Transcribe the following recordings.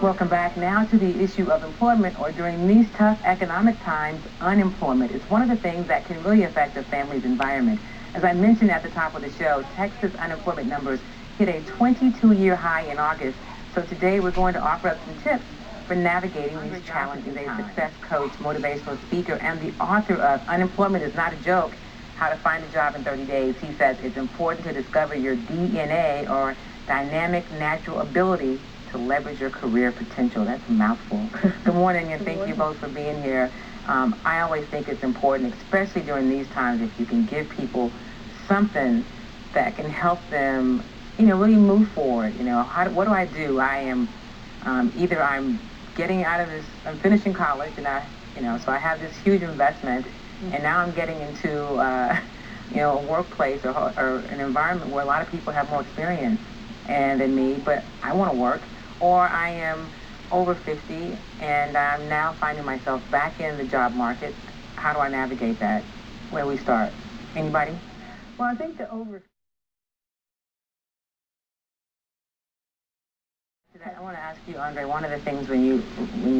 Welcome back now to the issue of employment, or during these tough economic times, unemployment. It's one of the things that can really affect a family's environment. As I mentioned at the top of the show, Texas unemployment numbers hit a 22-year high in August. So today we're going to offer up some tips for navigating these challenges. A success coach, motivational speaker, and the author of Unemployment is Not a Joke, How to Find a Job in 30 Days. He says it's important to discover your DNA, or dynamic natural ability, to leverage your career potential. That's a mouthful. Good morning, and thank you both for being here. I always think it's important, especially during these times, if you can give people something that can help them, really move forward. What do I do? I am either I'm getting out of this, I'm finishing college, and so I have this huge investment, and now I'm getting into a workplace or an environment where a lot of people have more experience than me, but I want to work. Or I am over 50 and I'm now finding myself back in the job market. How do I navigate that? Where do we start? Anybody? Well, I think I want to ask you, Andre, one of the things when you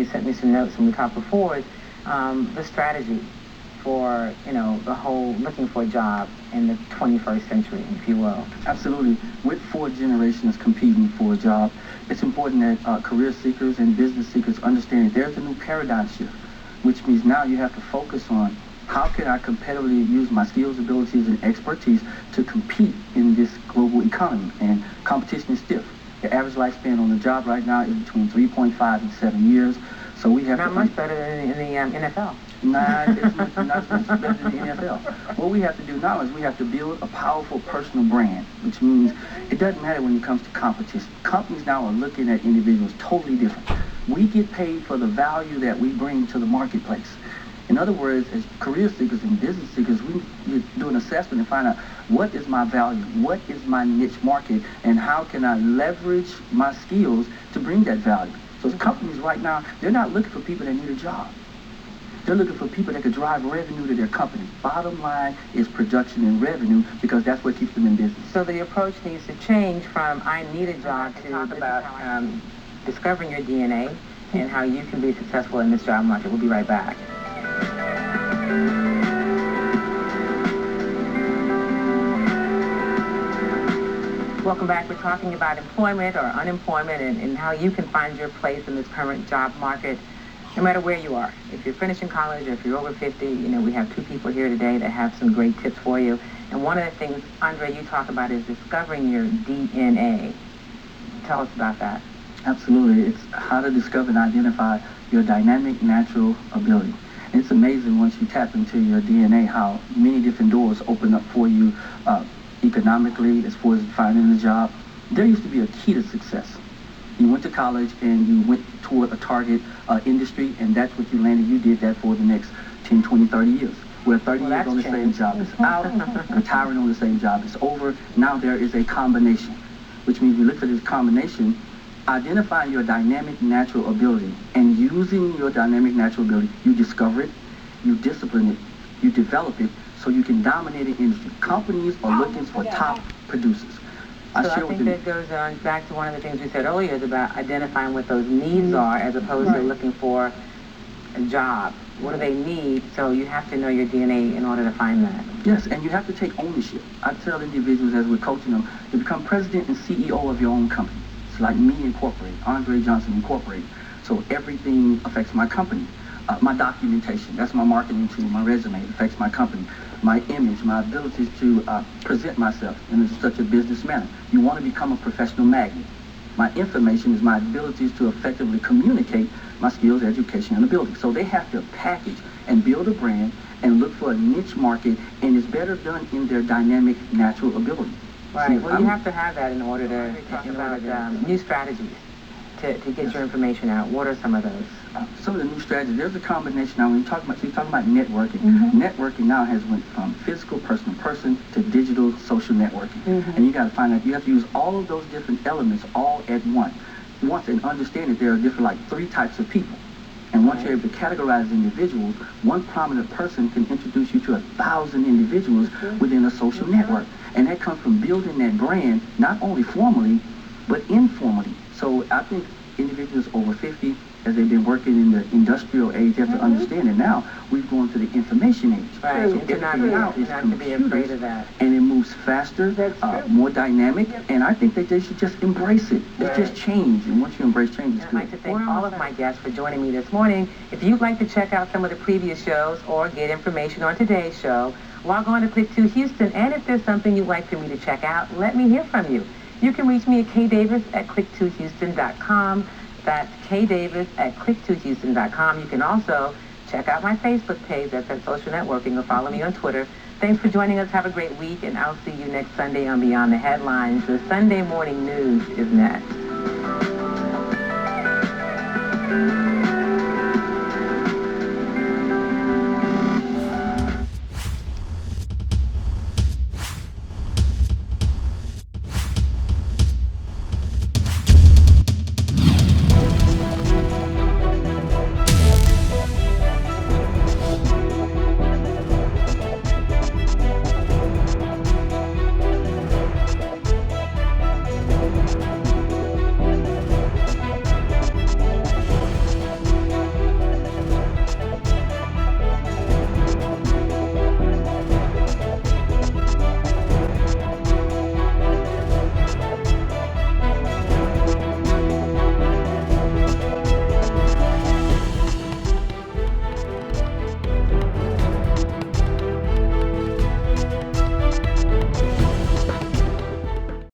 sent me some notes and we talked before is the strategy for, the whole looking for a job in the 21st century, if you will. Absolutely. With 4 generations competing for a job, it's important that career seekers and business seekers understand that there's a new paradigm shift, which means now you have to focus on how can I competitively use my skills, abilities, and expertise to compete in this global economy. And competition is stiff. The average lifespan on the job right now is between 3.5 and 7 years. So we have not much better than in the NFL. It's not much better than the NFL. What we have to do now is we have to build a powerful personal brand, which means it doesn't matter when it comes to competition. Companies now are looking at individuals totally different. We get paid for the value that we bring to the marketplace. In other words, as career seekers and business seekers, we do an assessment and find out what is my value, what is my niche market, and how can I leverage my skills to bring that value. So companies right now, they're not looking for people that need a job. They're looking for people that could drive revenue to their company. Bottom line is production and revenue, because that's what keeps them in business. So the approach needs to change from I need a job to talk about discovering your DNA and how you can be successful in this job market. We'll be right back. Welcome back. We're talking about employment or unemployment and how you can find your place in this current job market, no matter where you are. If you're finishing college or if you're over 50, we have 2 people here today that have some great tips for you. And one of the things, Andre, you talk about is discovering your DNA. Tell us about that. Absolutely. It's how to discover and identify your dynamic natural ability. And it's amazing once you tap into your DNA how many different doors open up for you economically, as far as finding a job. There used to be a key to success. You went to college and you went toward a target industry, and that's what you landed. You did that for the next 10, 20, 30 years. Where 30 years on the same job is out, retiring on the same job is over. Now there is a combination, which means you look for this combination, identifying your dynamic natural ability, and using your dynamic natural ability, you discover it, you discipline it, you develop it, so you can dominate an industry. Companies are looking for top producers. So I think that goes on back to one of the things we said earlier, is about identifying what those needs are as opposed to looking for a job. What do they need? So you have to know your DNA in order to find that. Yes, and you have to take ownership. I tell individuals as we're coaching them to become president and CEO of your own company. It's like me incorporated, Andre Johnson incorporated. So everything affects my company. My documentation, that's my marketing tool, my resume, it affects my company. My image, my abilities to present myself in such a business manner. You want to become a professional magnet. My information is my abilities to effectively communicate my skills, education, and ability. So they have to package and build a brand and look for a niche market, and it's better done in their dynamic natural ability. Right. Well, you have to have that in order to talk about new strategies to get your information out. What are some of those? Some of the new strategies, there's a combination now. When you're talking about networking. Networking now has went from physical, person-to-person, to digital social networking. And you got to find out, you have to use all of those different elements all at once. And understand that there are different, 3 types of people. And once you're able to categorize individuals, one prominent person can introduce you to 1,000 individuals within a social network. And that comes from building that brand, not only formally, but informally. So I think individuals soldiers over 50, as they've been working in the industrial age, they have to understand that now we've gone to the information age. Right, So and to not, everything now is not to be afraid computers, of that. and it moves faster, more dynamic, and I think that they should just embrace it. It's just change, and once you embrace change, it's I'd good. like to thank all of my guests for joining me this morning. If you'd like to check out some of the previous shows or get information on today's show, log on to Click to Houston, and if there's something you'd like for me to check out, let me hear from you. You can reach me at kdavis@click2houston.com. That's kdavis@click2houston.com. You can also check out my Facebook page. That's at Social Networking, or follow me on Twitter. Thanks for joining us. Have a great week, and I'll see you next Sunday on Beyond the Headlines. The Sunday morning news is next.